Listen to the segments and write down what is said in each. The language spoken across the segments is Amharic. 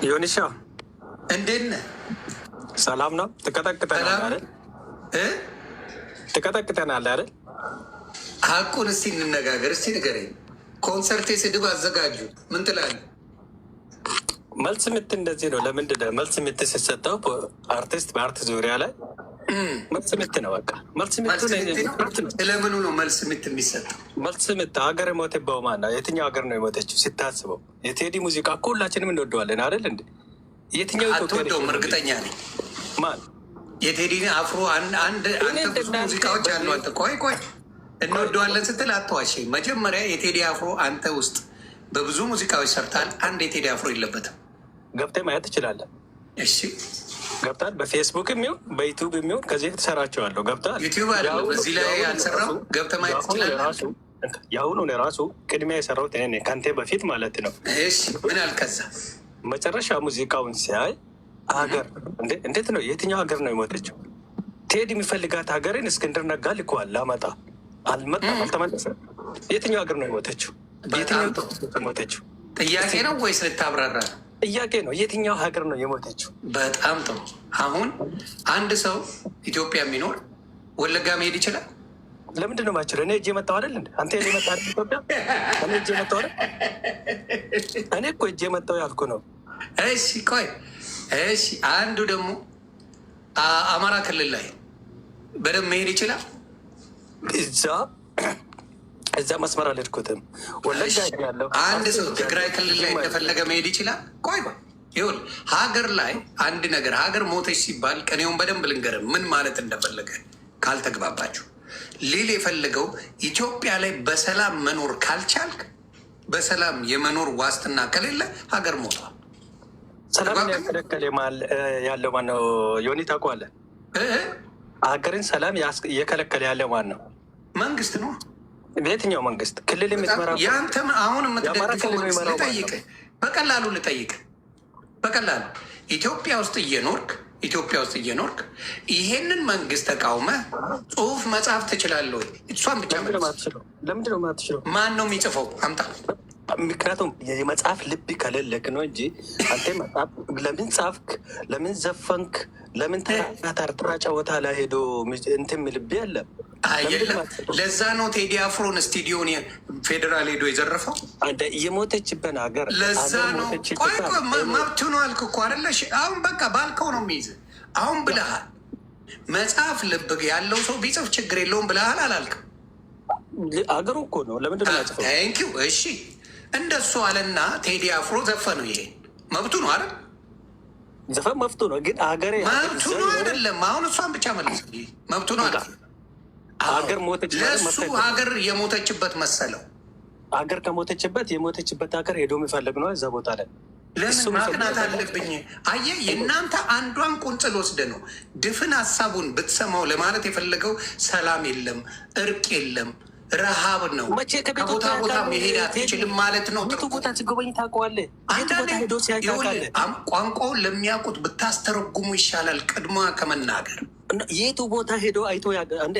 ዮኒሻ እንዴት ነህ? ሰላም ነው። ትቀጠቅጠናለህ አይደል? ትቀጠቅጠናለህ አይደል? ሀቁን እስቲ እንነጋገር። እስቲ ንገረኝ። ኮንሰርት ስድብ አዘጋጁ ምን ትላለህ? መልስ ምት እንደዚህ ነው። ለምንድን ነው መልስ ምት ሲሰጠው አርቲስት በአርት ዙሪያ ላይ መልስ ምት ነው። በቃ መልስ ምት ለምኑ ነው መልስ ምት የሚሰጠው? መልስ ምት ሀገር የሞተበት ማን ነው? የትኛው ሀገር ነው የሞተችው? ሲታስበው የቴዲ ሙዚቃ እኮ ሁላችንም እንወደዋለን አይደል እንዴ? የትኛው አትወደውም? እርግጠኛ ነኝ። ማን የቴዲ አፍሮ አንድ ብዙ ሙዚቃዎች አሉ። አንተ ቆይ እንወደዋለን ስትል አትዋሽ። መጀመሪያ የቴዲ አፍሮ አንተ ውስጥ በብዙ ሙዚቃዎች ሰርታል። አንድ የቴዲ አፍሮ የለበትም። ገብተህ ማየት ትችላለህ። እሺ ገብታል። በፌስቡክ የሚሆን በዩቱብ የሚሆን ከዚህ ተሰራቸዋለሁ። ገብታል። ዩቲዩብ አለ በዚህ ላይ ያልሰራው ገብተህ ማየት ትችላለህ። የአሁኑ ራሱ ቅድሚያ የሰራሁት እኔ ነኝ ከአንተ በፊት ማለት ነው። እሺ ምን አልከዛ? መጨረሻ ሙዚቃውን ሲያይ ሀገር እንዴት ነው? የትኛው ሀገር ነው የሞተችው? ቴዲ የሚፈልጋት ሀገርን እስክንድር ነጋ ልከዋል። ላመጣ አልመጣም፣ አልተመለሰም። የትኛው ሀገር ነው የሞተችው? የትኛው የሞተችው? ጥያቄ ነው ወይስ ልታብራራ? ጥያቄ ነው። የትኛው ሀገር ነው የሞተችው? በጣም ጥሩ። አሁን አንድ ሰው ኢትዮጵያ የሚኖር ወለጋ መሄድ ይችላል? ለምንድን ነው የማይችለው? እኔ እጄ መጣሁ አይደል እንደ አንተ እጄ መጣህ አይደል? ኢትዮጵያ እኔ እጄ መጣሁ አይደል? እኔ እኮ እጄ መጣሁ ያልኩ ነው። እሺ ቆይ እሺ፣ አንዱ ደግሞ አማራ ክልል ላይ በደንብ መሄድ ይችላል? እዛ መስመር አልሄድኩትም። ወለጋ ያለው አንድ ሰው ትግራይ ክልል ላይ እንደፈለገ መሄድ ይችላል? ቆይ ይሁን ሀገር ላይ አንድ ነገር ሀገር ሞተች ሲባል ቅኔውን በደንብ ልንገርም ምን ማለት እንደፈለገ ካልተግባባችሁ ሊል የፈለገው ኢትዮጵያ ላይ በሰላም መኖር ካልቻልክ፣ በሰላም የመኖር ዋስትና ከሌለ ሀገር ሞቷል። ሰላም ያከለከለ ያለው ማን ነው? ዮኒ ታውቀዋለህ? ሀገርን ሰላም እየከለከለ ያለው ማን ነው? መንግስት ነው። በየትኛው መንግስት? ክልል የምትመራ የአንተ አሁን የምትደግፈው መንግስት ልጠይቅህ፣ በቀላሉ ልጠይቅህ፣ በቀላሉ ኢትዮጵያ ውስጥ እየኖርክ ይሄንን መንግስት ተቃውመህ ጽሁፍ መጻፍ ትችላለህ ወይ? እሷን ብቻ ለምንድን ነው የማትችለው? ማን ነው የሚጽፈው? አምጣ። ምክንያቱም የመጽሐፍ ልብ ከሌለክ ነው እንጂ አንተ መጽሐፍ ለምን ጻፍክ? ለምን ዘፈንክ? ለምን ተራራ ጨዋታ ላይ ሄዶ እንትን ልብ ያለ የለም። ለዛ ነው ቴዲ አፍሮን ስቱዲዮን ፌዴራል ሄዶ የዘረፈው። የሞተችበት ሀገር ለዛ ነው። ቆይ መብቱ ነው አልክ እኮ አይደለ? አሁን በቃ ባልከው ነው የሚይዝ። አሁን ብለሃል፣ መጽሐፍ ልብ ያለው ሰው ቢጽፍ ችግር የለውም ብለሃል አላልክም? አገሩ እኮ ነው። ለምንድን ነው ያጽፈው? ታንኪው። እሺ እንደሱ አለና ቴዲ አፍሮ ዘፈነው። ይሄ መብቱ ነው አይደል? ዘፈን መብቱ ነው፣ ግን ሀገሬ መብቱ ነው አይደለም? አሁን እሷን ብቻ መልስ። መብቱ ነው አለ። ሀገር ሞተች፣ ለእሱ ሀገር የሞተችበት መሰለው። ሀገር ከሞተችበት የሞተችበት ሀገር ሄዶ የሚፈልግ ነው እዛ ቦታ ላይ። ለምን ማቅናት አለብኝ? አየህ፣ የእናንተ አንዷን ቁንጽል ወስደ ነው ድፍን ሀሳቡን ብትሰማው ለማለት የፈለገው ሰላም የለም፣ እርቅ የለም፣ ረሃብ ነው። ከቦታ ቦታ መሄድ አትችልም ማለት ነው። ቦታ ሲጎበኝ ታውቀዋለህ። ቋንቋውን ለሚያውቁት ብታስተረጉሙ ይሻላል ቅድማ ከመናገር። የቱ ቦታ ሄዶ አይቶ እንደ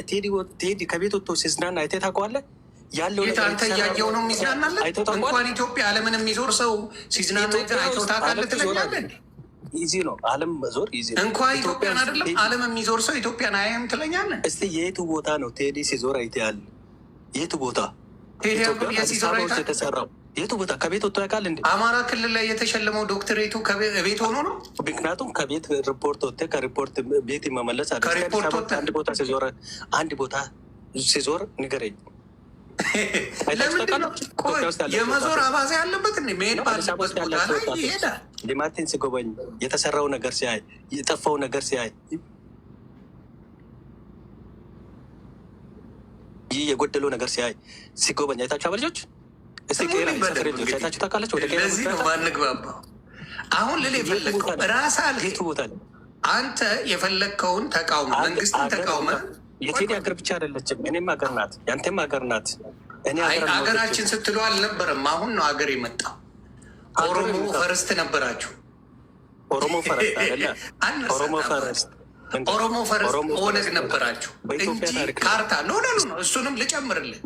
ቴዲ ከቤት ወጥቶ ሲዝናና አይተህ ታውቀዋለህ? ያለው አንተ እያየው ነው የሚዝናናለን። እንኳን ኢትዮጵያ ዓለምን የሚዞር ሰው ሲዝናና አይተው ታውቃለህ ትለኛለህ? ኢዚ ነው ዓለም መዞር ኢዚ ነው። እንኳን ኢትዮጵያን አይደለም ዓለም የሚዞር ሰው ኢትዮጵያን አያይም ትለኛለህ? እስቲ የቱ ቦታ ነው ቴዲ ሲዞር አይተሃል? የቱ ቦታ የተሰራው? የቱ ቦታ ከቤት ወጥቶ ያውቃል እንዴ? አማራ ክልል ላይ የተሸለመው ዶክትሬቱ ከቤት ሆኖ ነው። ምክንያቱም ከቤት ሪፖርት ወጥተህ ከሪፖርት ቤት መመለስ አንድ ቦታ ሲዞር ንገረኝ። የመዞር አባዜ ያለበት መሄድ ባለበት ቦታ ላይ ይሄዳል። ልማትን ሲጎበኝ የተሰራው ነገር ሲያይ፣ የጠፋው ነገር ሲያይ፣ ይህ የጎደለው ነገር ሲያይ ሲጎበኝ አይታችሁ አበልጆች አይታችሁ ታውቃለች? ለዚህ ነው ማንግባባው። አሁን ልል የፈለግከው ራስህ አልክ። አንተ የፈለግከውን ተቃውመ፣ መንግስትን ተቃውመ። የቴዲ ሀገር ብቻ አይደለችም፣ እኔም ሀገር ናት፣ ያንተም ሀገር ናት። ሀገራችን ስትሉ አልነበረም። አሁን ነው ሀገር የመጣው። ኦሮሞ ፈርስት ነበራችሁ። ኦሮሞ ፈረስት አይደለ? ኦሮሞ ፈረስት ኦሮሞ ፈረስት ኦነግ ነበራችሁ እንጂ ካርታ ኖ እሱንም ልጨምርልህ።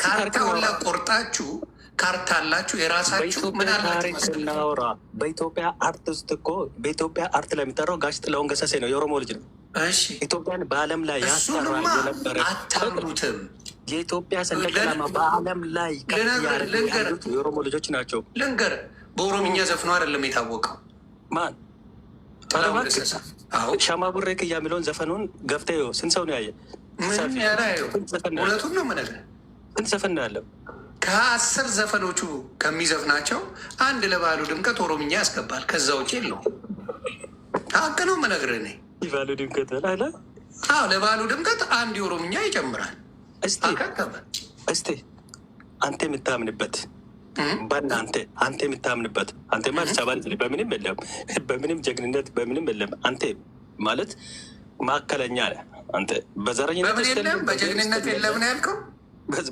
ካርታ ሁላ ቆርጣችሁ ካርታ አላችሁ የራሳችሁ ምን አላችሁ መሰለህ? እናውራ። በኢትዮጵያ አርት ውስጥ እኮ በኢትዮጵያ አርት ላይ የሚጠራው ጋሽ ጥላሁን ገሰሰ ነው፣ የኦሮሞ ልጅ ነው። እሺ ኢትዮጵያን በዓለም ላይ ያስጠራ የነበረ አታምሩትም። የኢትዮጵያ ሰንደቅ ዓላማ በዓለም ላይ ያሉት የኦሮሞ ልጆች ናቸው። ልንገር፣ በኦሮምኛ ዘፍኖ አይደለም የታወቀው። ማን? ሻማ ቡሬ ክያ የሚለውን ዘፈኑን ገፍተ ስንት ሰው ነው ያየ? እውነቱን ነው የምነግርህ። ስንት ዘፈን ነው ያለው? ከ10 ዘፈኖቹ ከሚዘፍናቸው አንድ ለባህሉ ድምቀት ኦሮምኛ ያስገባል። ከዛ ውጭ የለውም። ሀቅ ነው የምነግርህ እኔ። ባሉ ድምቀት አለ። አዎ ለባህሉ ድምቀት አንድ የኦሮምኛ ይጨምራል። እስቲ አንተ የምታምንበት አንተ የምታምንበት አንተ ማለት ሰባል በምንም የለም፣ በምንም ጀግንነት በምንም የለም። አንተ ማለት ማዕከለኛ ነህ። አንተ በዘረኝነት ውስጥ የለም፣ በጀግንነት የለም ነው ያልከው።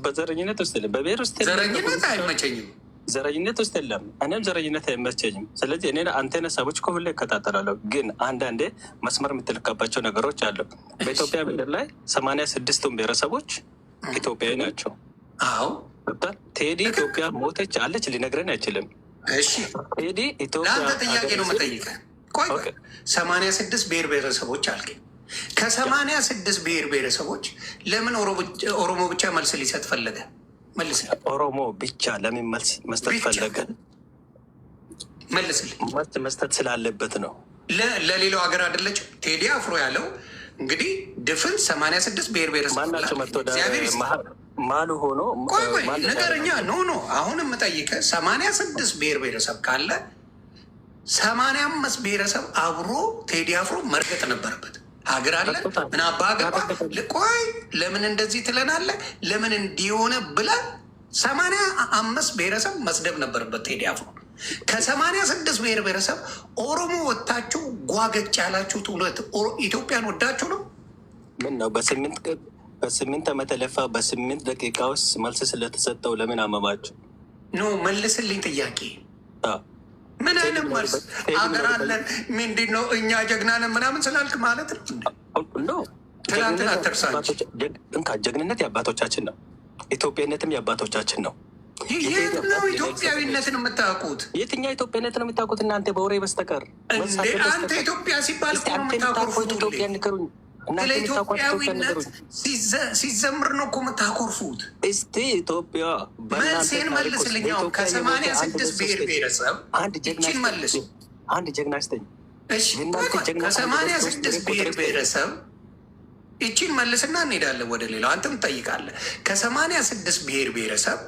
በዘረኝነት ውስጥ የለም፣ በብሔር ውስጥ ዘረኝነት አይመቸኝም። ዘረኝነት ውስጥ የለም፣ እኔም ዘረኝነት አይመቸኝም። ስለዚህ እኔ አንተ ነሳቦች ከሁሉ ይከታተላለሁ። ግን አንዳንዴ መስመር የምትልካባቸው ነገሮች አሉ። በኢትዮጵያ ምድር ላይ 86ቱም ብሔረሰቦች ኢትዮጵያዊ ናቸው። አዎ ቴዲ ኢትዮጵያ ሞተች አለች ሊነግረን አይችልም። እሺ ቴዲ ኢትዮጵያ ለአንተ ጥያቄ ነው የምጠይቀህ። ቆይ 86 ብሔር ብሔረሰቦች አልከኝ። ከ86 ብሔር ብሔረሰቦች ለምን ኦሮሞ ብቻ መልስ ሊሰጥ ፈለገ? መልስ። ኦሮሞ ብቻ ለምን መልስ መስጠት ፈለገ? መልስልኝ። መልስ መስጠት ስላለበት ነው። ለሌላው ሀገር አይደለችም። ቴዲ አፍሮ ያለው እንግዲህ ድፍን 86 ብሔር ብሔረሰብ ማናቸው መጥቶ ማሉ ሆኖ ቆይ ነገረኛ ኖ አሁን የምጠይቀህ 86 ብሔር ብሔረሰብ ካለ 85 ብሔረሰብ አብሮ ቴዲ አፍሮ መርገጥ ነበረበት። ሀገር አለ ምን አባ ገባ። ቆይ ለምን እንደዚህ ትለናለህ? ለምን እንዲሆነ ብለህ 85 ብሔረሰብ መስደብ ነበረበት ቴዲ አፍሮ። ከ86 ብሔር ብሔረሰብ ኦሮሞ ወጥታችሁ ጓገጭ ያላችሁት እውነት ኢትዮጵያን ወዳችሁ ነው? ምን ነው በስምንት ዓመት ለፋ በ8 ደቂቃ ውስጥ መልስ ስለተሰጠው ለምን አመማችሁ? ኖ መልስልኝ ጥያቄ። ምን አይነት መልስ? ሀገር አለን ምንድን ነው እኛ ጀግና ነን ምናምን ስላልክ ማለት ነው? ትናንትን አትርሳች። ጀግንነት የአባቶቻችን ነው። ኢትዮጵያዊነትም የአባቶቻችን ነው። የት ነው ኢትዮጵያዊነትን የምታውቁት? የትኛው ኢትዮጵያዊነትን የምታውቁት እናንተ በወሬ በስተቀር? አንተ ኢትዮጵያ ሲባል እኮ ነው የምታኮርፉት። ኢትዮጵያ ንገሩኝ። ስለ ኢትዮጵያዊነት ሲዘምር ነው እኮ የምታኮርፉት። እስቲ ኢትዮጵያ መልሴን መልስልኛው። ከ86 ብሔር ብሔረሰብ ይችን መልስ። አንድ ጀግና ስተኝ። ከ86 ብሔር ብሔረሰብ ይችን መልስና እንሄዳለን ወደ ሌላው። አንተም ትጠይቃለህ። ከ86 ብሔር ብሔረሰብ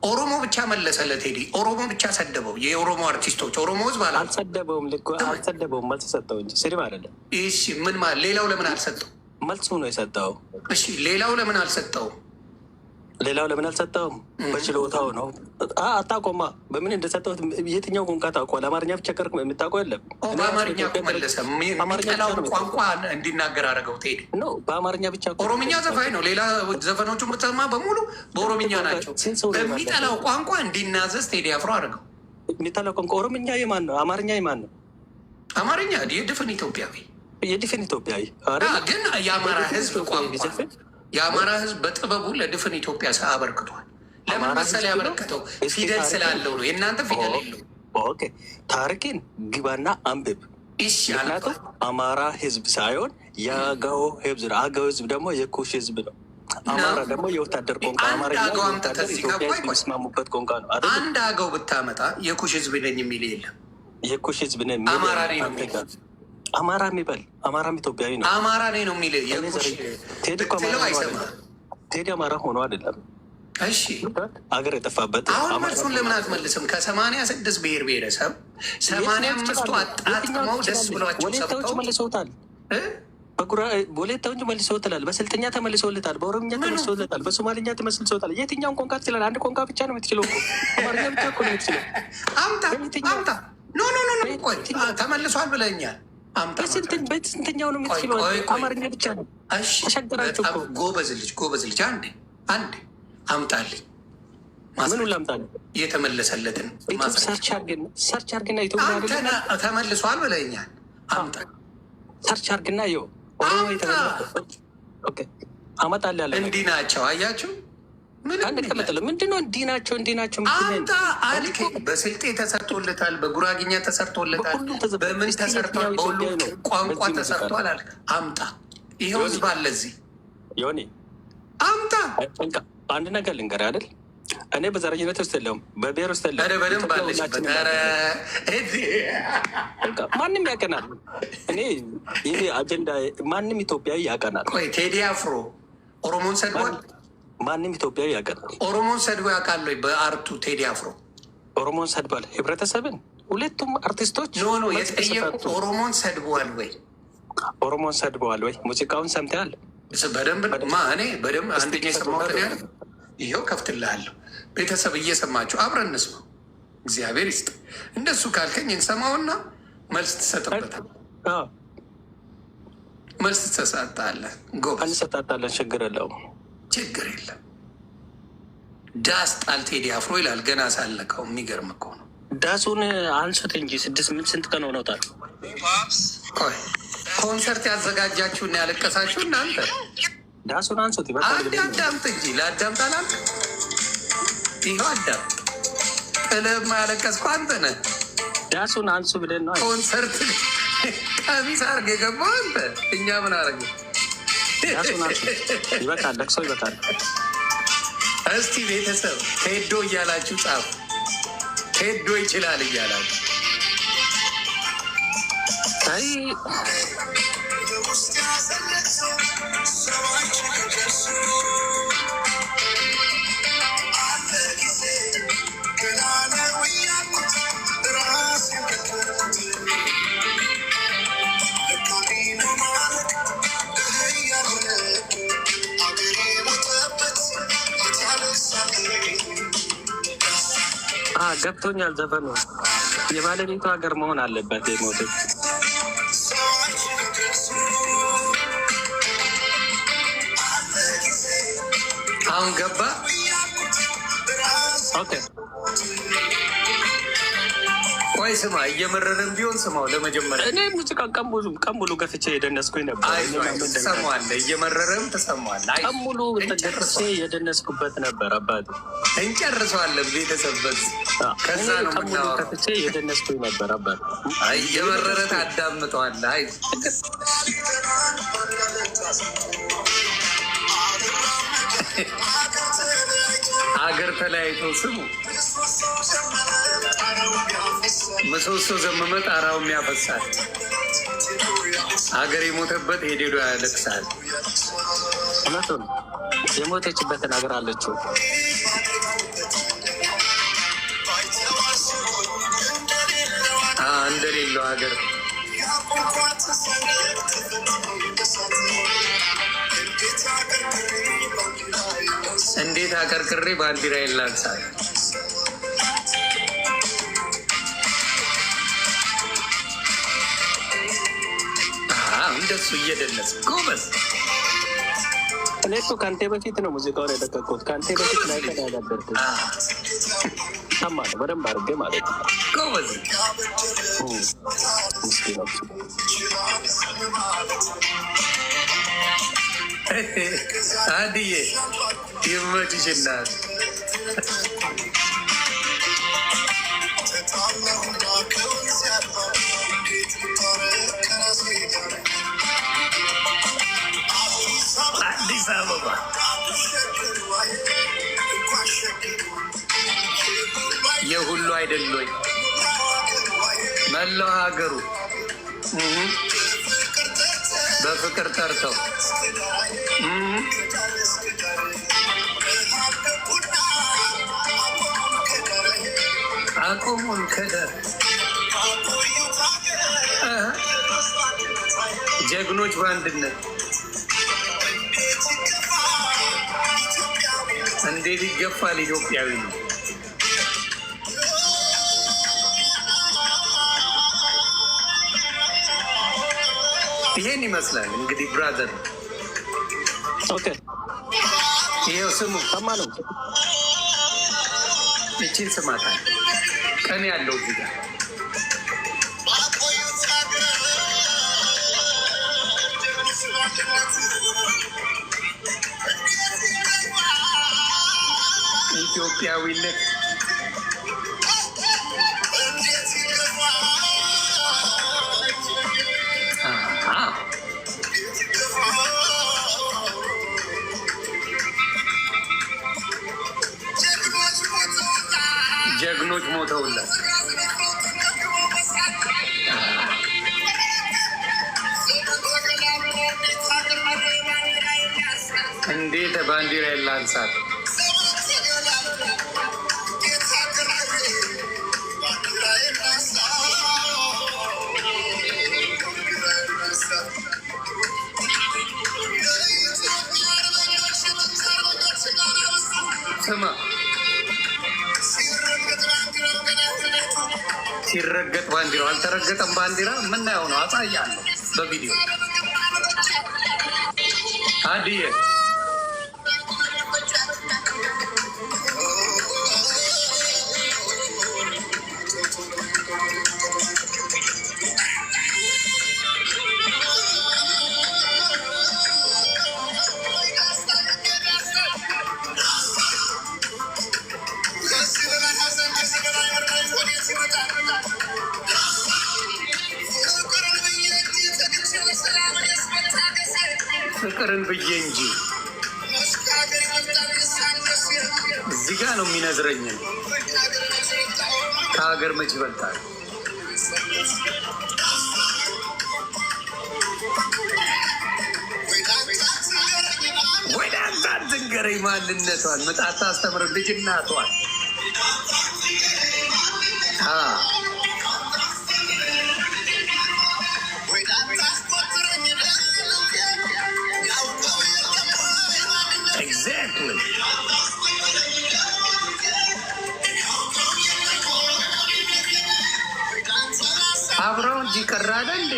ኦሮሞ ብቻ መለሰ ለቴዲ። ኦሮሞ ብቻ ሰደበው። የኦሮሞ አርቲስቶች ኦሮሞ ህዝብ አላ አልሰደበውም። አልሰደበውም፣ መልስ ሰጠው እንጂ ስድብ አይደለም። እሺ ምን ማለት? ሌላው ለምን አልሰጠው? መልሱ ነው የሰጠው። እሺ ሌላው ለምን አልሰጠው? ሌላው ለምን አልሰጠውም? በችሎታው ነው። አታውቀውማ በምን እንደሰጠሁት። የትኛው ቋንቋ ታውቀዋል? አማርኛ ብቻ ቀርክ የምታውቀው የለም። በአማርኛ እኮ መለሰ። የሚጠላውን ቋንቋ እንዲናገር አደረገው ቴዲ። ኖ በአማርኛ ብቻ። ኦሮምኛ ዘፋኝ ነው። ሌላ ዘፈኖቹ ምርተማ በሙሉ በኦሮምኛ ናቸው። በሚጠላው ቋንቋ እንዲናዘዝ ቴዲ አፍሮ አደረገው። የሚጠላው ቋንቋ ኦሮምኛ የማን ነው? አማርኛ የማን ነው? አማርኛ የድፍን ኢትዮጵያዊ፣ የድፍን ኢትዮጵያዊ ግን የአማራ ህዝብ ቋንቋ የአማራ ህዝብ በጥበቡ ለድፍን ኢትዮጵያ አበርክቷል። ለምን መሰለህ ያበረከተው? ፊደል ስላለው ነው። የእናንተ ፊደል የለው። ታሪክን ግባና አንብብ። ምክንያቱም አማራ ህዝብ ሳይሆን የአገው ህዝብ ነው። አገው ህዝብ ደግሞ የኩሽ ህዝብ ነው። አማራ ደግሞ የወታደር ቋንቋ የሚስማሙበት ቋንቋ ነው። አንድ አገው ብታመጣ የኩሽ ህዝብ ነኝ የሚል የለም። የኩሽ ህዝብ ነኝ አማራ ነኝ ነው የሚል። አማራ የሚበል አማራም ኢትዮጵያዊ ነው። አማራ ነኝ ነው የሚል ቴዲ አማራ ሆኖ አይደለም። እሺ አገር የጠፋበት አሁን መልሱን ለምን አትመልስም? ከ86 ብሔር ብሔረሰብ 85ቱ አጣጥመው ደስ ብሏቸው ወላይታዎች መልሰውታል። ወላይታዎች መልሰውታል። በስልጥኛ ተመልሶለታል። በኦሮምኛ ተመልሶለታል። በሶማሊኛ ተመልሶታል። የትኛውን ቋንቋ ትችላል? አንድ ቋንቋ ብቻ ነው የምትችለው። አማርኛ ብቻ እኮ ነው የምትችለው። አምጣ ኖ ቆይ ተመልሷል ብለኛል። በስንተኛው ነው የምትችለው? አማርኛ ብቻ ነው። ተሸገራችሁ እኮ። ጎበዝ ልጅ አንድ አምጣልኝ። ምኑን ላምጣልህ? የተመለሰለትን ሰርች አርግና ኢትዮጵያ ተመልሷል ብለኛል። አምጣ ሰርች አርግና ዮ አመጣልህ ያለ እንዲህ ናቸው። አያችሁ ምንድነው እንዲህ ናቸው አንተ አልክ። በስልጤ ተሰርቶለታል፣ በጉራግኛ ተሰርቶለታል፣ በምን ተሰርቷል፣ በሁሉም ቋንቋ ተሰርቷል አልክ። አምጣ። ይኸው ህዝብ አለ እዚህ። ዮኒ አምጣ። አንድ ነገር ልንገርህ አይደል፣ እኔ በዘረኝነት ውስጥ የለውም፣ በብሔር ውስጥ የለውም። በደንብ አለችበት። ማንም ያቀናል። እኔ ይሄ አጀንዳ ማንም ኢትዮጵያዊ ያቀናል። ቆይ ቴዲ አፍሮ ኦሮሞን ሰድቧል። ማንም ኢትዮጵያዊ ያቀናል። ኦሮሞን ሰድቦ ያውቃል ወይ? በአርቱ ቴዲ አፍሮ ኦሮሞን ሰድቧል። ህብረተሰብን ሁለቱም አርቲስቶች ኖ የጠየቁት ኦሮሞን ሰድበዋል ወይ? ኦሮሞን ሰድበዋል ወይ? ሙዚቃውን ሰምተሃል? በደንብ እኔ በደንብ አንደኛ የሰማሁት ያለ ይኸው ከፍትልሃለሁ። ቤተሰብ እየሰማችሁ አብረን እንስማው። እግዚአብሔር ይስጥ። እንደሱ ካልከኝ እንሰማውና መልስ ትሰጥበታል። መልስ ትሰጣለህ። ጎበዝ እንሰጣጣለን። ችግር የለውም። ችግር የለም። ዳስ ጣል ቴዲ አፍሮ ይላል። ገና ሳለቀው የሚገርም እኮ ነው። ዳሱን አንሱት እንጂ ስንት ቀን ሆኖታል? ኮንሰርት ያዘጋጃችሁና ያለቀሳችሁ እናንተ ዳሱን አንሱት። አዳምጥ እንጂ ለአዳምጥ አላልክ? ይኸው አዳምጥ። ጥልህማ ያለቀስኩ አንተ ነህ። ዳሱን አንሱ ብለን ነው ኮንሰርት ቀሚስ አድርገህ የገባው አንተ። እኛ ምን አደረገ? ዳሱን አንሱ። ይበቃል፣ ለቅሶ ይበቃል። እስቲ ቤተሰብ ቴዶ እያላችሁ ጻፉ። ቴዶ ይችላል እያላችሁ አይ ገብቶኛል። ዘፈኑ የባለቤቱ ሀገር መሆን አለበት። የሞተች አሁን ገባ። ኦኬ ቆይ ስማ፣ እየመረረም ቢሆን ስማው። ለመጀመሪያ እኔ ሙዚቃ ቀን ሙሉ ገፍቼ የደነስኩኝ ነበር። ትሰማዋለህ፣ እየመረረም ትሰማዋለህ። ቀን ሙሉ ገፍቼ የደነስኩበት ነበር። አባቱ እንጨርሰዋለን። ቤተሰብ በዚህ ከዛ ነው ቀን ሙሉ ገፍቼ የደነስኩኝ ነበር። አባቱ እየመረረ ታዳምጠዋለህ። አይ ሀገር ተለያይቶ ስሙ ምሰሶ ዘመመ ጣራውም ያፈሳል። ሀገር የሞተበት ሄዶ ያለቅሳል። እውነቱን የሞተችበትን ሀገር አለችው። እንደሌለው ሀገር እንዴት አቀርቅሬ ባንዲራ ይላንሳል። እንደሱ እየደነስ ጎበዝ። እኔ እኮ ከአንቴ በፊት ነው ሙዚቃውን የለቀቁት። ከአንቴ በፊት ላይ ቀን ያዳበርኩ ሰማ ነው በደንብ አድርጌ ማለት ነው። ጎበዝ አድዬ ይመችሽ እናት። አዲስ አበባ የሁሉ አይደሎኝ መላው ሀገሩ በፍቅር ጠርተው አቁሙን ከደር ጀግኖች በአንድነት እንዴት ይገፋል! ኢትዮጵያዊ ነው። ይሄን ይመስላል እንግዲህ ብራዘር። ኦኬ ይሄው ስሙ ሰማ ነው። እቺን ስማታል ቀን ያለው ጊዜ ኢትዮጵያዊነት ጀግኖች ሞተውላት እንዴት ባንዲራ የላንሳት ስማ ሲረገጥ ባንዲራው አልተረገጠም። ባንዲራ የምናየው ነው። አሳያለሁ በቪዲዮ አድዬ ፍቅርን ብዬ እንጂ እዚህ ጋ ነው የሚነዝረኝ። ከሀገር መች ይበልጣል? ወደ አንተ አትንገረኝ ማንነቷን ምጣት አስተምር ልጅ እናቷን Exactly. አብረው እንጂ ቀራለ እንዴ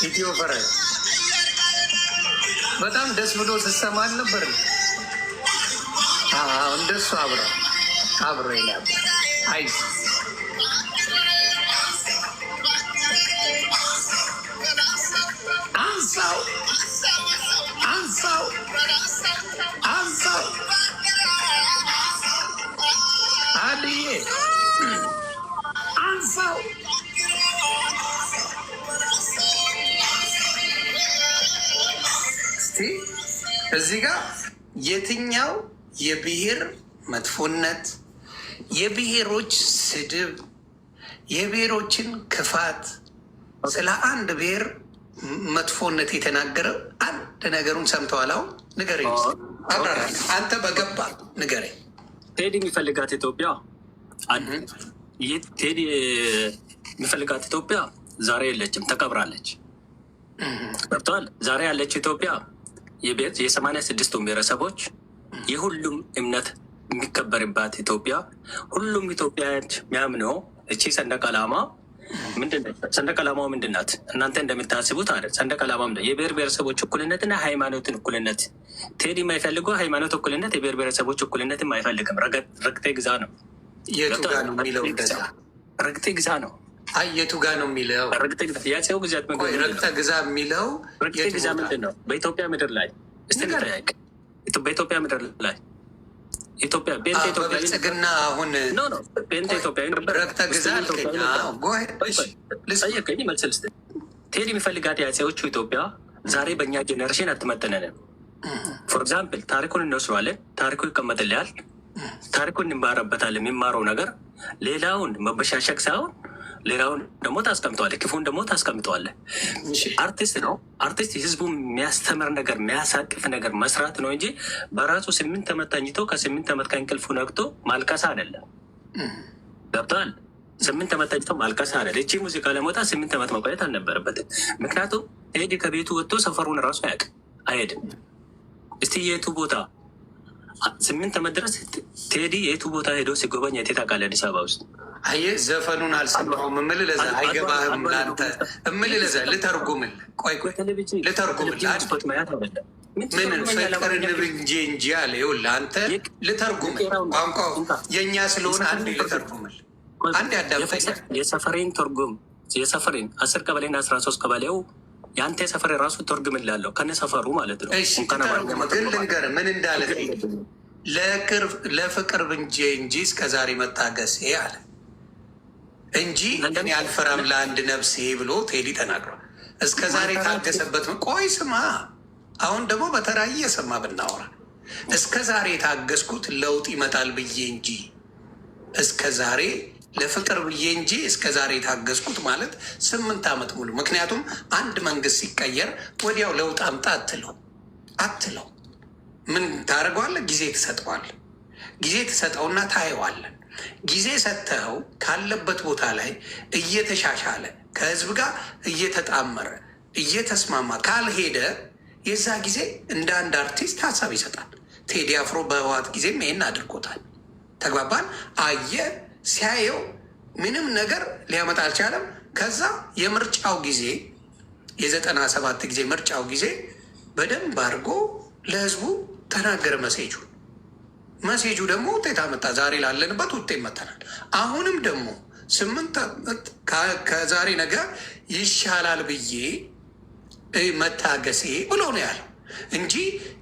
ኢትዮ ፈረስ በጣም ደስ ብሎ ስሰማ አልነበር? እንደሱ አብረው ይላል። አይ አንሳው አድዬ አንሳው። እስቲ እዚህ ጋር የትኛው የብሔር መጥፎነት፣ የብሔሮች ስድብ፣ የብሔሮችን ክፋት፣ ስለ አንድ ብሔር መጥፎነት የተናገረው አንድ ነገሩን ሰምተዋል? አሁን ንገረኝ፣ አብራራል። አንተ በገባ ንገረኝ። ቴዲ የሚፈልጋት ኢትዮጵያ ቴዲ የሚፈልጋት ኢትዮጵያ ዛሬ የለችም፣ ተቀብራለች። ገብተዋል። ዛሬ ያለች ኢትዮጵያ የ86ቱም ብሔረሰቦች የሁሉም እምነት የሚከበርባት ኢትዮጵያ፣ ሁሉም ኢትዮጵያውያን የሚያምነው እቺ ሰንደቅ ዓላማ ሰንደቅ ዓላማው ምንድን ናት? እናንተ እንደምታስቡት አይደል። ሰንደቅ ዓላማ የብሔር ብሔረሰቦች እኩልነትና ሃይማኖትን እኩልነት። ቴዲ የማይፈልገው ሃይማኖት እኩልነት፣ የብሔር ብሔረሰቦች እኩልነትም አይፈልግም። ረግጤ ግዛ ነው። የቱ ጋ ነው የሚለው? ረግጤ ግዛ ነው። አይ የቱ ጋ ነው የሚለው? ያው ግዛት ረግጠ ግዛ የሚለው ረግጤ ግዛ ምንድን ነው? በኢትዮጵያ ምድር ላይ እስቲ ንጠያቅ። በኢትዮጵያ ምድር ላይ ኢትዮጵያ በብልጽግና አሁን ቤንተ ኢትዮጵያ ረግጠ ግዛ ጠየቀኝ። መልስ ልስጥ። ቴዲ የሚፈልጋት የአፄዎቹ ኢትዮጵያ ዛሬ በእኛ ጄኔሬሽን አትመጠነንም። ፎር ኤግዛምፕል ታሪኩን እንወስደዋለን። ታሪኩ ይቀመጥልያል። ታሪኩን እንማረበታለን። የሚማረው ነገር ሌላውን መበሻሸቅ ሳይሆን ሌላውን ደግሞ ታስቀምጠዋለህ፣ ክፉን ደግሞ ታስቀምጠዋለህ። አርቲስት ነው። አርቲስት ህዝቡ የሚያስተምር ነገር የሚያሳቅፍ ነገር መስራት ነው እንጂ በራሱ 8 ዓመት ተኝቶ ከ8 ዓመት ከእንቅልፉ ነቅቶ ማልቀስ አይደለም። ገብተዋል። 8 ዓመት ተኝቶ ማልቀስ አይደለም። እቺ ሙዚቃ ለመውጣት 8 ዓመት መቆየት አልነበረበትም። ምክንያቱም ቴዲ ከቤቱ ወጥቶ ሰፈሩን ራሱ አያውቅ አይሄድም። እስቲ የቱ ቦታ 8 ዓመት ድረስ ቴዲ የቱ ቦታ ሄዶ ሲጎበኝ የት ታውቃለህ? አዲስ አበባ ውስጥ አየህ፣ ዘፈኑን አልሰማሁም። እምልህ ለዛ አይገባህም። ለአንተ እምልህ ለዛ ልተርጉምልህ። ቆይ ልተርጉምልህ። ምን ፍቅርን ብንጄ እንጂ አለ። ይኸውልህ አንተ ልተርጉምልህ። ቋንቋው የእኛ ስለሆነ አንዴ ልተርጉምልህ። አንዴ አዳምጠኝ። የሰፈሬን ትርጉም የሰፈሬን 10 ቀበሌና 13 ቀበሌው የአንተ የሰፈር ራሱ ትርጉምልሃለሁ ከነ ሰፈሩ ማለት ነው። ግን ልንገርህ ምን እንዳለ ለፍቅር እንጂ እስከዛሬ መታገሴ አለ እንጂ እኔ አልፈራም ለአንድ ነፍሴ ብሎ ቴዲ ተናግሯል። እስከዛሬ የታገሰበት ቆይ ስማ፣ አሁን ደግሞ በተራዬ የሰማ ብናወራ እስከዛሬ የታገስኩት ለውጥ ይመጣል ብዬ እንጂ እስከዛሬ ለፍቅር ብዬ እንጂ እስከዛሬ የታገስኩት ማለት 8 ዓመት ሙሉ። ምክንያቱም አንድ መንግስት ሲቀየር ወዲያው ለውጥ አምጣ አትለው። ምን ታደርገዋለህ? ጊዜ ትሰጠዋለህ። ጊዜ ትሰጠውና ታየዋለን። ጊዜ ሰጥተኸው ካለበት ቦታ ላይ እየተሻሻለ ከህዝብ ጋር እየተጣመረ እየተስማማ ካልሄደ የዛ ጊዜ እንደ አንድ አርቲስት ሀሳብ ይሰጣል። ቴዲ አፍሮ በህወሓት ጊዜም ይሄን አድርጎታል። ተግባባን። አየ ሲያየው ምንም ነገር ሊያመጣ አልቻለም። ከዛ የምርጫው ጊዜ የ97 ጊዜ ምርጫው ጊዜ በደንብ አድርጎ ለህዝቡ ተናገረ። መሴጁ ደግሞ ውጤት አመጣ። ዛሬ ላለንበት ውጤት መተናል። አሁንም ደግሞ 8 ዓመት ከዛሬ ነገ ይሻላል ብዬ መታገሴ ብሎ ነው ያለው እንጂ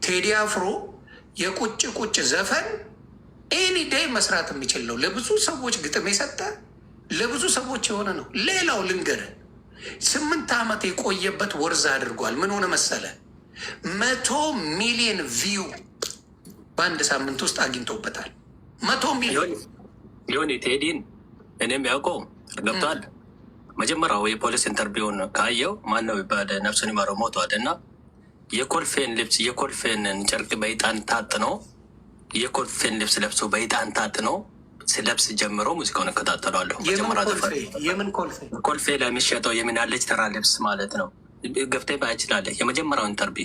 ቴዲ አፍሮ የቁጭ ዘፈን ኤኒ ዴይ መስራት የሚችል ነው። ለብዙ ሰዎች ግጥም የሰጠ ለብዙ ሰዎች የሆነ ነው። ሌላው ልንገርህ 8 ዓመት የቆየበት ወርዝ አድርጓል። ምን ሆነ መሰለ 100 ሚሊዮን ቪው በአንድ ሳምንት ውስጥ አግኝቶበታል። 100 ሚሊዮን ሊሆን ቴዲን እኔም ያውቀው ገብቷል። መጀመሪያው የፖሊስ ኢንተርቪውን ካየው ማነው ይባል ነፍሱን ይማረው ሞቷል። እና የኮልፌን ልብስ የኮልፌን ጨርቅ በይጣን ታጥነው የኮልፌን ልብስ ለብሶ በይጣን ታጥነው ስለብስ ጀምሮ ሙዚቃውን እከታተላለሁ። የምን ኮልፌ ለሚሸጠው የሚናለች ተራ ልብስ ማለት ነው። ገብቴ ባይችላለ የመጀመሪያው ኢንተርቪ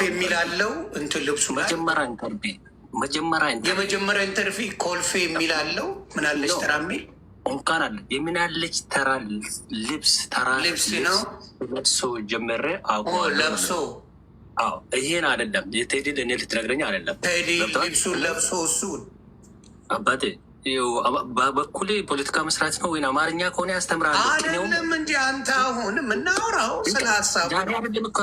የሚላለው እንትን ልብሱ የመጀመሪያ ኢንተርቪ ኮልፌ የሚላለው ምናለች ተራ የሚል እንኳን አለ የሚናለች ተራ ልብስ ነው ለብሶ ጀመረ ለብሶ ይሄን አይደለም የቴዲን እኔ ልትነግረኝ አይደለም። ቴዲ ልብሱን ለብሶ እሱን አባቴ በበኩሌ ፖለቲካ መስራት ነው ወይም አማርኛ ከሆነ ያስተምራል አይደለም እንጂ አንተ አሁን የምናወራው ስለ ሀሳብ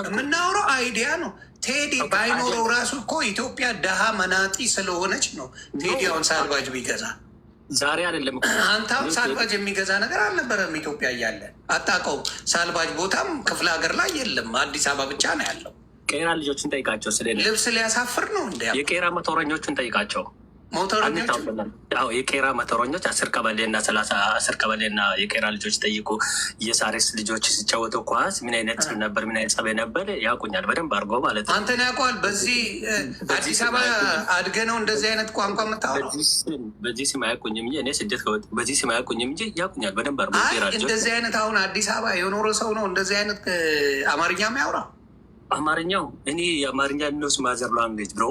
የምናወራው አይዲያ ነው። ቴዲ ባይኖረው ራሱ እኮ ኢትዮጵያ ደሃ መናጢ ስለሆነች ነው ቴዲያውን ሳልባጅ ቢገዛ ዛሬ አይደለም። አንተ አሁን ሳልባጅ የሚገዛ ነገር አልነበረም ኢትዮጵያ እያለ አታውቀውም። ሳልባጅ ቦታም ክፍለ ሀገር ላይ የለም፣ አዲስ አበባ ብቻ ነው ያለው። ቄራ ልጆችን ጠይቃቸው። ስለ ልብስ ሊያሳፍር ነው እንደ የቄራ ሞተረኞችን ጠይቃቸው። ሞተረኞች የቄራ ሞተረኞች 10 ቀበሌ እና 10 ቀበሌ እና የቄራ ልጆች ጠይቁ። የሳሬስ ልጆች ሲጫወቱ ኳስ ምን አይነት ነበር፣ ምን አይነት ጸባይ ነበር ያውቁኛል በደንብ አድርጎ ማለት ነው። አንተን ያውቀዋል። በዚህ አዲስ አበባ አድገ ነው እንደዚህ አይነት ቋንቋ የምታወራው። በዚህ ስም አያውቁኝም እንጂ እኔ ስደት በዚህ ስም አያውቁኝም እንጂ ያውቁኛል በደንብ አድርጎ። እንደዚህ አይነት አሁን አዲስ አበባ የኖረ ሰው ነው እንደዚህ አይነት አማርኛ የሚያወራ። አማርኛው እኔ የአማርኛ ኖስ ማዘር ላንጉዌጅ ብሮ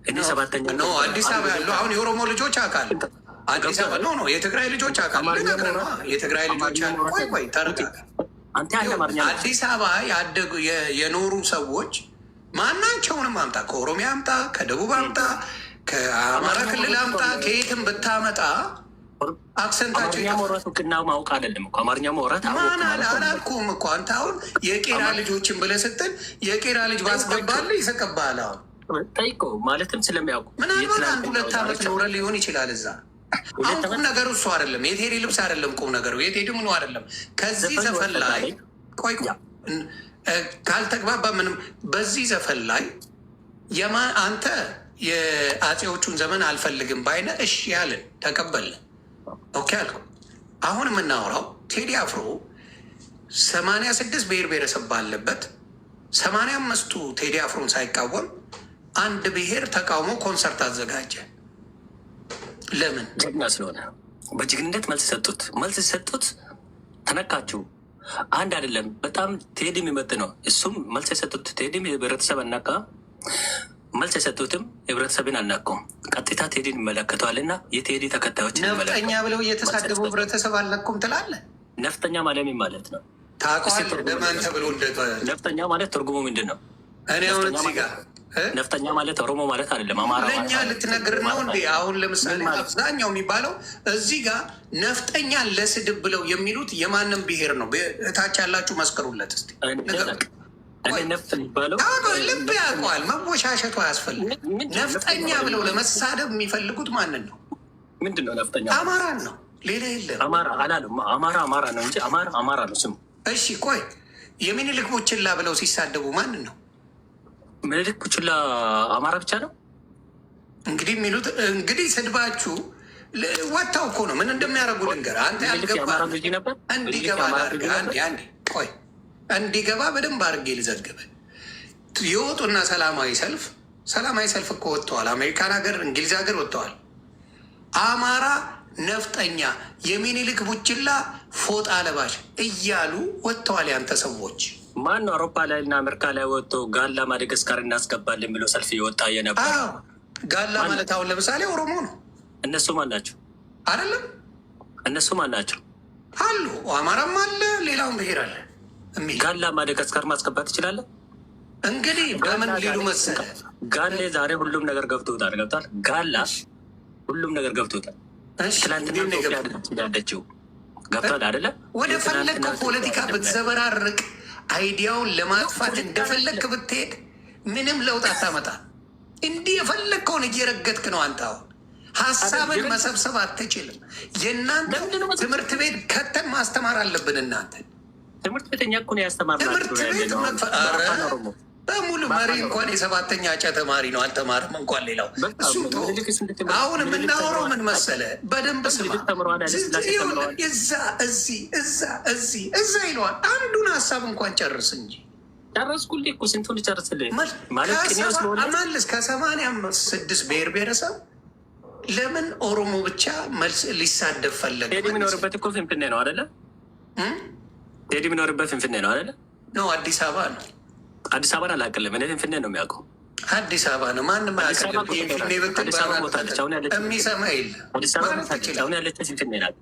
እኔ 7ኛ ነው አዲስ አበባ ያለው አሁን የኦሮሞ ልጆች አካል አዲስ አበባ ነው የትግራይ ልጆች አካል የትግራይ ልጆች ቆይ ተረጋጋ። አዲስ አበባ ያደጉ የኖሩ ሰዎች ማናቸውንም አምጣ፣ ከኦሮሚያ አምጣ፣ ከደቡብ አምጣ፣ ከአማራ ክልል አምጣ፣ ከየትም ብታመጣ አክሰንታቸው ቅና ማውቅ አይደለም እኮ አማርኛ ማውራት ማን አላልኩም እኮ አንተ አሁን የቄራ ልጆችን ብለህ ስትል የቄራ ልጅ ባስገባል ይሰቀባል። አሁን ጠይቆ ማለትም ስለሚያውቁ ምናልባት 1-2 ዓመት ኖረ ሊሆን ይችላል እዛ። አሁን ቁም ነገሩ እሱ አይደለም፣ የቴዲ ልብስ አይደለም ቁም ነገሩ፣ የቴዲ ምኑ አይደለም። ከዚህ ዘፈን ላይ ቆይ ካልተግባባ ምንም በዚህ ዘፈን ላይ አንተ የአፄዎቹን ዘመን አልፈልግም ባይነ እሺ ያልን ተቀበልን ኦኬ አልኩ። አሁን የምናወራው ቴዲ አፍሮ 86 ብሔር ብሔረሰብ ባለበት 85ቱ ቴዲ አፍሮን ሳይቃወም አንድ ብሔር ተቃውሞ ኮንሰርት አዘጋጀ። ለምን? ጀግና ስለሆነ በጀግንነት መልስ ሰጡት። ተነካችሁ። አንድ አይደለም በጣም ቴዲ የሚመጥ ነው። እሱም መልስ የሰጡት ቴዲም የህብረተሰብ አናቃ መልስ የሰጡትም ህብረተሰብን አልናቀውም። ቀጥታ ቴዲን ይመለከተዋል እና የቴዲ ተከታዮች ነፍጠኛ ብለው እየተሳደቡ ህብረተሰብ አልነኩም ትላለህ። ነፍጠኛ ማለት ምን ማለት ነው? ታውቀዋለህ? ለማን ተብሎ ነፍጠኛ ማለት ትርጉሙ ምንድን ነው? እኔ አሁን እዚህ ጋር ነፍጠኛ ማለት ኦሮሞ ማለት አይደለም፣ አማራ ለእኛ ልትነግር ነው እንዴ? አሁን ለምሳሌ አብዛኛው የሚባለው እዚህ ጋር ነፍጠኛ ለስድብ ብለው የሚሉት የማንም ብሔር ነው። እታች ያላችሁ መስከሩለት እስኪ። ነፍጥ የሚባለው ልብ ያውቀዋል። መወሻሸቱ አያስፈልግም። ነፍጠኛ ብለው ለመሳደብ የሚፈልጉት ማንን ነው? ምንድን ነው ነፍጠኛ? አማራን ነው፣ ሌላ የለም። አማራ አላለም። አማራ ነው እንጂ አማራ ነው ስሙ። እሺ ቆይ የሚኒልክ ቡችላ ብለው ሲሳደቡ ማንን ነው? ምኒልክ ቡችላ አማራ ብቻ ነው እንግዲህ የሚሉት። እንግዲህ ስድባችሁ ወጥተው እኮ ነው። ምን እንደሚያደርጉ ልንገርህ። አንተ ያልገባ እንዲገባ ቆይ እንዲገባ በደንብ አድርጌ ልዘግብ። የወጡና ሰላማዊ ሰልፍ እኮ ወጥተዋል። አሜሪካን ሀገር፣ እንግሊዝ ሀገር ወጥተዋል። አማራ ነፍጠኛ፣ የሚኒልክ ቡችላ ፎጣ ለባሽ እያሉ ወጥተዋል። ያንተ ሰዎች ማን ነው አውሮፓ ላይ እና አሜሪካ ላይ ወጥቶ ጋላ ማደጋስካር እናስገባለን የሚለው ሰልፍ የወጣ የነበር? ጋላ ማለት አሁን ለምሳሌ ኦሮሞ ነው። እነሱ ማን ናቸው? አይደለም እነሱ ማን ናቸው? አሉ አማራም አለ፣ ሌላውን ብሄር አለ። ጋላ ማደጋስካር ማስገባት ትችላለህ? እንግዲህ በምን ሊሉ መሰለህ? ጋሌ ዛሬ ሁሉም ነገር ገብቶታል። ገብቷል። ጋላ ሁሉም ነገር ገብቶታል። ትላንትና ያደችው ገብቷል አይደለ? ወደ ፈለግከው ፖለቲካ ብትዘበራርቅ አይዲያውን ለማጥፋት እንደፈለግክ ብትሄድ ምንም ለውጥ አታመጣ። እንዲህ የፈለግከውን እየረገጥክ ነው አንተ። አሁን ሀሳብን መሰብሰብ አትችልም። የእናንተ ትምህርት ቤት ከተን ማስተማር አለብን። እናንተ ትምህርት ቤተኛ እኮ ነው ያስተማርናችሁ። በሙሉ መሪ እንኳን የሰባተኛ ጫ ተማሪ ነው፣ አልተማርም እንኳን ሌላው። አሁን የምናወራው ምን መሰለ፣ በደንብ ስማ። እዛ ይለዋል። አንዱን ሀሳብ እንኳን ጨርስ እንጂ ጨረስኩልህ እኮ ስንቱን ጨርስልህ መልስ። ከ86 ብሔር ብሔረሰብ ለምን ኦሮሞ ብቻ መልስ ሊሳደብ ፈለገ? ቴዲ የሚኖርበት እኮ ፍንፍኔ ነው አይደለ? ቴዲ የሚኖርበት ፍንፍኔ ነው አይደለ? ነው አዲስ አበባ ነው። አዲስ አበባን አላውቅልም እኔ ፍንፍኔ ነው የሚያውቀው። አዲስ አበባ ነው። ማንም አያውቅልም። የሚሰማ የለም። አሁን ያለች ፍንፍኔ ናት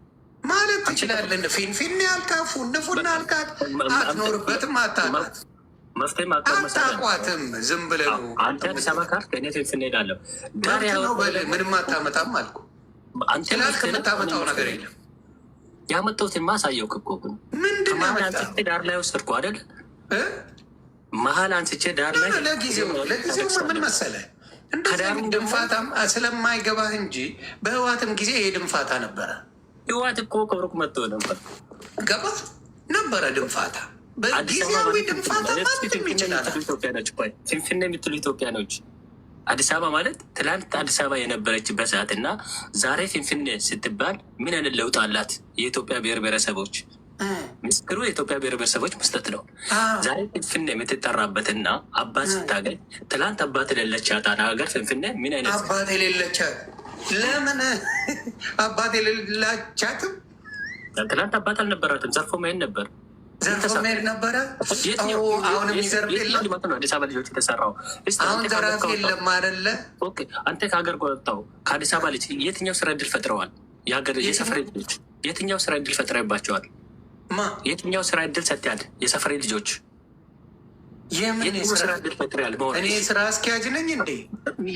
ማለት ትችላለን። ፊንፊኔ አልካት፣ ፉንፉና አልካት፣ አትኖርበትም፣ አታውቃት፣ አታውቋትም። ዝም ብለህ ነው አንተ አዲስ አበባ ካልክ እኔ ፍንፍኔ እሄዳለሁ። ምንም አታመጣም አልኩ። ስላልክ የምታመጣው ነገር የለም። ያመጣሁትን ማሳየው እኮ ምንድን ነው? ዳር ላይ ወሰድኩ አይደለ? መሀል አንስቼ ዳር ላይ ለጊዜው ምን መሰለህ፣ እንደዚህ ድንፋታም ስለማይገባህ እንጂ በህዋትም ጊዜ ይሄ ድንፋታ ነበረ። ህዋት እኮ ከሩቅ መጥቶ ነበር። ገባ ነበረ ድንፋታ፣ በጊዜያዊ ድንፋታ ማለትም ይችላል። ፍንፍኔ የምትሉ ኢትዮጵያኖች አዲስ አበባ ማለት ትላንት አዲስ አበባ የነበረችበት ሰዓት እና ዛሬ ፍንፍኔ ስትባል ምን አይነት ለውጥ አላት? የኢትዮጵያ ብሔር ብሔረሰቦች ምስክሩ የኢትዮጵያ ብሔር ብሔረሰቦች መስጠት ነው። ዛሬ ፍንፍኔ የምትጠራበትና አባት ስታገኝ ትላንት አባት የሌለች ጣና ሀገር ፍንፍኔ ምን አይነት አባት የሌለቻት? ለምን አባት የሌላቻትም? ትላንት አባት አልነበራትም። ዘርፎ መሄድ ነበር። ዘርፎ መሄድ ነበረ። አሁን የሚዘርፍ የለም። አዲስ አበባ ልጆች የተሰራው አሁን ዘራፍ የለም አይደለ? አንተ ከሀገር ወጥተው ከአዲስ አበባ ልጅ የትኛው ስራ እድል ፈጥረዋል? የሀገር የሰፈሬ ልጆች የትኛው ስራ እድል ፈጥረባቸዋል? የትኛው ስራ እድል ሰጥያል? የሰፈሬ ልጆች የትኛው ስራ እድል ፈጥረዋል? እኔ ስራ አስኪያጅ ነኝ እንዴ?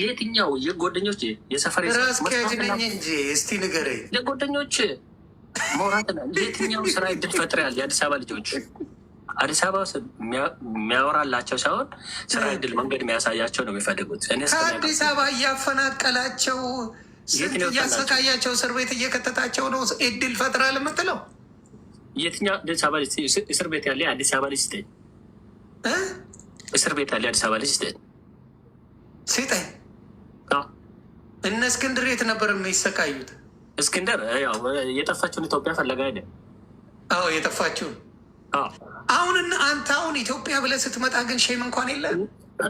የትኛው የጓደኞች የሰፈሬ ስራ አስኪያጅ ነኝ እንጂ እስቲ ንገረኝ። ለጓደኞች መውራት የትኛው ስራ እድል ፈጥረዋል? የአዲስ አበባ ልጆች አዲስ አበባ ውስጥ የሚያወራላቸው ሳይሆን ስራ እድል መንገድ የሚያሳያቸው ነው የሚፈልጉት። ከአዲስ አበባ እያፈናቀላቸው ስንት እያሰቃያቸው እስር ቤት እየከተታቸው ነው እድል ፈጥራል የምትለው? የትኛው አዲስ አበባ እስር ቤት ያለ አዲስ አበባ ልጅ ስጠኝ። እስር ቤት ያለ አዲስ አበባ ልጅ ስጠኝ ስጠኝ። እነ እስክንድር የት ነበር የሚሰቃዩት? እስክንድር ያው የጠፋችውን ኢትዮጵያ ፈለጋ አይደል? አዎ የጠፋችውን። አሁን አንተ አሁን ኢትዮጵያ ብለህ ስትመጣ ግን ሼም እንኳን የለም።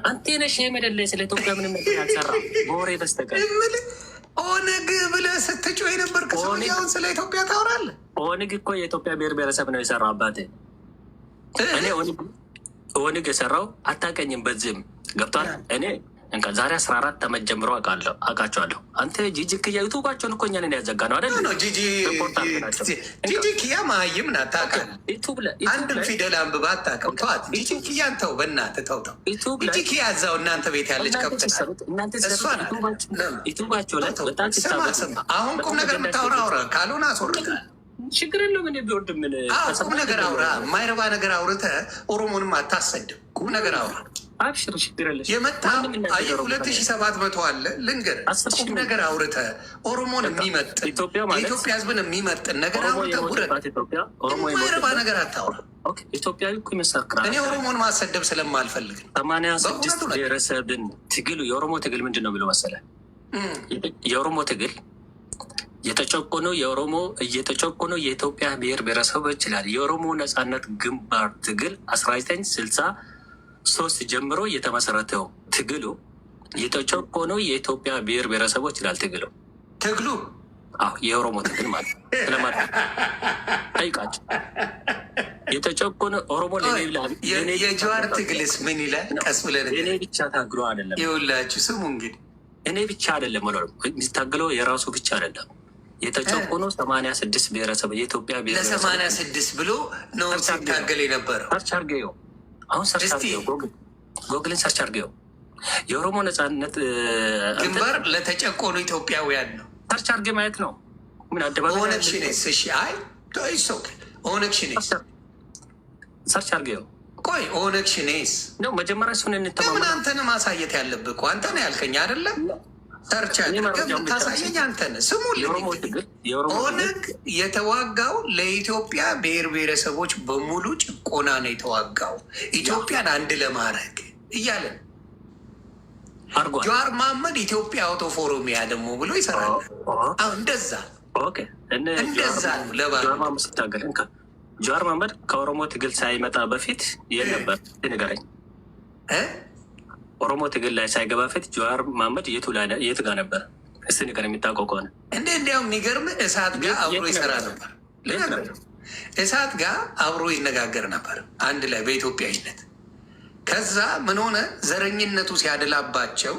አንተ ነህ ሼም አይደለ? ስለ ኢትዮጵያ ምንም ነገር ያልሰራ በወሬ በስተቀር ኦነግ ብለህ ስትጮህ የነበርክ ሰውዬ አሁን ስለ ኢትዮጵያ ታወራለህ? ኦነግ እኮ የኢትዮጵያ ብሔር ብሔረሰብ ነው የሰራው አባቴ። እኔ ኦነግ የሰራው አታውቀኝም። በዚህም ገብቷል። እኔ ዛሬ 14 ዓመት ጀምሮ አውቃቸዋለሁ። አንተ ጂጂ ክያ ዩቱባቸውን እኮ እኛን ያዘጋ ነው አይደል? ጂጂ ክያ መሀይም ናት። ታውቃለህ? አንድም ፊደል አንብባ አታውቅም። ተዋት። ጂጂ ክያን ተው፣ በእናትህ ተው። ጂጂ ክያ እዛው እናንተ ቤት ያለች ከብት ዩቱባቸው ላይ በጣም አሁን ቁም ነገር የምታወራ አውራ፣ ካልሆነ አስወርዳል። ችግር የለውም። እኔ ቢወርድ ምን ቁም ነገር አውራ። የማይረባ ነገር አውርተህ ኦሮሞንም አታሰድም። ቁም ነገር አውራ። አብሽር፣ ችግር የለሽ። የመጣ 2700 አለ ልንገር። ቁም ነገር አውርተህ ኦሮሞን የሚመጥን የኢትዮጵያ ሕዝብን የሚመጥን ነገር አውርተህ ውረድ። የማይረባ ነገር አታውራ። ኢትዮጵያዊ እኮ ይመሰክራል። እኔ ኦሮሞን ማሰደብ ስለማልፈልግ ነው። 86 ብሔረሰብን ትግሉ የኦሮሞ ትግል ምንድን ነው ብሎ መሰለህ? የኦሮሞ ትግል የተጨቆነው እየተጨቆነው የኢትዮጵያ ብሔር ብሔረሰቦች ይችላል። የኦሮሞ ነጻነት ግንባር ትግል 1963 ጀምሮ የተመሰረተው ትግሉ የተጨቆነው የኢትዮጵያ ብሔር ብሔረሰቦች ይችላል። ትግሉ የኦሮሞ ትግል ማለት ስለማለት ጠይቃቸው። የተጨቆነ ኦሮሞ የጀዋር ትግልስ ምን ይላል? ቀስ ብለን እኔ ብቻ ታግሎ አይደለም። ይኸውላችሁ ስሙ እንግዲህ እኔ ብቻ አይደለም የሚታገለው የራሱ ብቻ አይደለም። የተጨቆነው 86 ብሔረሰብ የኢትዮጵያ ብሔረሰብ ለ86 ብሎ ነው ሲታገል የነበረው። ሰርች አድርገው፣ አሁን ሰርች አድርገው፣ ጎግልን ሰርች አድርገው። የኦሮሞ ነጻነት ግንባር ለተጨቆኑ ኢትዮጵያውያን ነው። ሰርች አድርገህ ማየት ነው። ምን አደባባይ ኦነግ ሽኔስ? እሺ፣ አይ ኦነግ ሽኔስ ሰርች አድርገው። ቆይ ኦነግ ሽኔስ ነው መጀመሪያ እሱን እንተማመን። ለምን አንተን ማሳየት ያለብህ እኮ አንተ ነው ያልከኝ አይደለም? ሰርች አድርገህ ታሳየኝ አንተ ነህ። ስሙልኝ፣ ኦነግ የተዋጋው ለኢትዮጵያ ብሔር ብሔረሰቦች በሙሉ ጭቆና ነው የተዋጋው፣ ኢትዮጵያን አንድ ለማድረግ እያለን ጀዋር መሀመድ ኢትዮጵያ አውቶ ፎሮሚያ ደግሞ ብሎ ይሰራል። እንደዛ እንደዛ ነው ለባ ጀዋር መሀመድ ከኦሮሞ ትግል ሳይመጣ በፊት የት ነበር? ንገረኝ። ኦሮሞ ትግል ላይ ሳይገባ በፊት ጀዋር መሀመድ የት ጋር ነበር? እስኪ ንገረኝ የሚታውቀው ከሆነ። እንዲያውም የሚገርም እሳት ጋር አብሮ ይሰራ ነበር። እሳት ጋር አብሮ ይነጋገር ነበር አንድ ላይ በኢትዮጵያዊነት። ከዛ ምን ሆነ? ዘረኝነቱ ሲያደላባቸው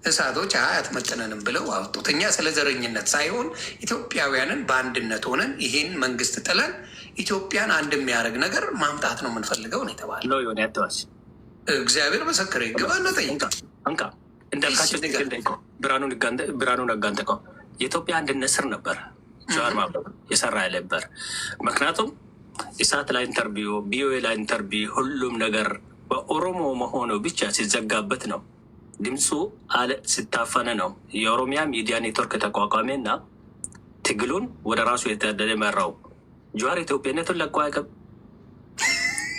እሳቶች አትመጥነንም ብለው አወጡት። እኛ ስለ ዘረኝነት ሳይሆን ኢትዮጵያውያንን በአንድነት ሆነን ይሄን መንግስት ጥለን ኢትዮጵያን አንድ የሚያደርግ ነገር ማምጣት ነው የምንፈልገው ነው የተባለ። ሆነ ያተዋል። እግዚአብሔር መሰከረ። ግባና ጠይቃ እንካ እንዳልካቸው ብርሃኑ ነጋንጠቀው የኢትዮጵያ አንድነት ስር ነበር ጀዋር መሀመድ የሰራ ነበር። ምክንያቱም ኢሳት ላይ ኢንተርቪው፣ ቪኦኤ ላይ ኢንተርቪው፣ ሁሉም ነገር በኦሮሞ መሆኑ ብቻ ሲዘጋበት ነው። ድምፁ ስታፈነ ነው። የኦሮሚያ ሚዲያ ኔትወርክ ተቋቋሜ እና ትግሉን ወደ ራሱ የተደለ መራው። ጀዋር ኢትዮጵያነቱን ለቆ አያውቅም።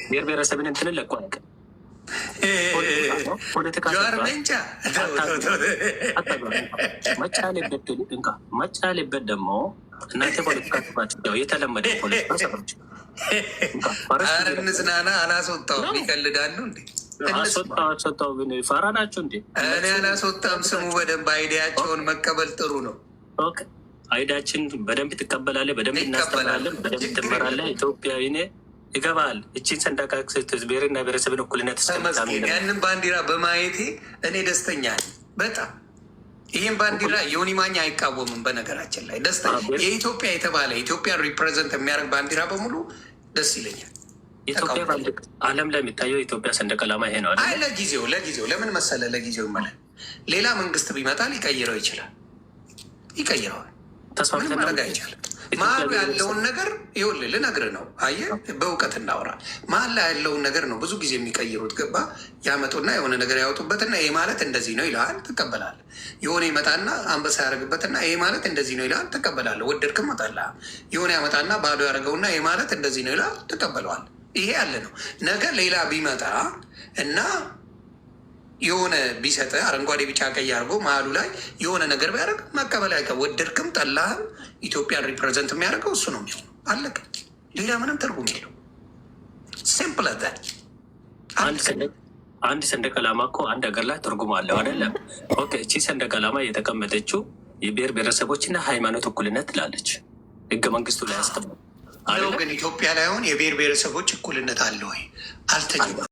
ብሔር ብሔረሰብን እንትንን ለቆ አያውቅም። ጀዋር መንጫ መጫ ያለበት ደግሞ እናንተ ፖለቲካ ትባቸው የተለመደ ፖለቲካ ሰዎች እንዝናና አላስወጣውም። ይቀልዳሉ እንዴ? አስወጣው ግን ፈራ ናቸው እንዴ? እኔ አላስወጣም። ስሙ በደንብ አይዲያቸውን መቀበል ጥሩ ነው። አይዳችን በደንብ ትቀበላለህ፣ በደንብ እናስተምራለን፣ በደንብ ትመራለህ። ኢትዮጵያዊ ነህ ይገባል። እቺን ሰንደቅ ብሔርና ብሔረሰብን እኩልነት ተመስገን። ያንን ባንዲራ በማየቴ እኔ ደስተኛ ነኝ በጣም። ይህም ባንዲራ ዮኒ ማኛ አይቃወምም። በነገራችን ላይ ደስተኛ የኢትዮጵያ የተባለ ኢትዮጵያን ሪፕሬዘንት የሚያደርግ ባንዲራ በሙሉ ደስ ይለኛል። ኢትዮጵያ ዓለም ላይ የሚታየው የኢትዮጵያ ሰንደቅ ዓላማ ይሄ ነው። አይ ለጊዜው ለምን መሰለ ለጊዜው ይመላል። ሌላ መንግስት ቢመጣ ሊቀይረው ይችላል፣ ይቀይረዋል። ምንም ማድረግ አይቻልም። መሀሉ ያለውን ነገር ይኸውልህ ልነግርህ ነው። አየህ በእውቀት እናውራ። መሀል ላይ ያለውን ነገር ነው ብዙ ጊዜ የሚቀይሩት። ገባ? ያመጡና የሆነ ነገር ያወጡበትና ይሄ ማለት እንደዚህ ነው ይልሃል፣ ትቀበላለህ። የሆነ ይመጣና አንበሳ ያደርግበትና ይሄ ማለት እንደዚህ ነው ይልሃል፣ ትቀበላለህ። ወደድክም እጠላህ። የሆነ ያመጣና ባዶ ያደርገውና ይሄ ማለት እንደዚህ ነው ይልሃል፣ ትቀበለዋል። ይሄ ያለ ነው። ነገ ሌላ ቢመጣ እና የሆነ ቢሰጥ አረንጓዴ ቢጫ ቀይ አድርጎ መሀሉ ላይ የሆነ ነገር ቢያደርግ መቀበል አይቀር። ወደድክም ጠላህም ኢትዮጵያን ሪፕሬዘንት የሚያደርገው እሱ ነው የሚሆነው። አለቀ። ሌላ ምንም ትርጉም የለው። ሲምፕል አንድ ሰንደቅ ዓላማ እኮ አንድ ሀገር ላይ ትርጉም አለው አይደለም? ኦኬ፣ እቺ ሰንደቅ ዓላማ የተቀመጠችው የብሔር ብሔረሰቦችና ሃይማኖት እኩልነት ትላለች ህገ መንግስቱ ላይ ያስተምራል። ግን ኢትዮጵያ ላይ አሁን የብሔር ብሔረሰቦች እኩልነት አለ ወይ? አልተጀመረም።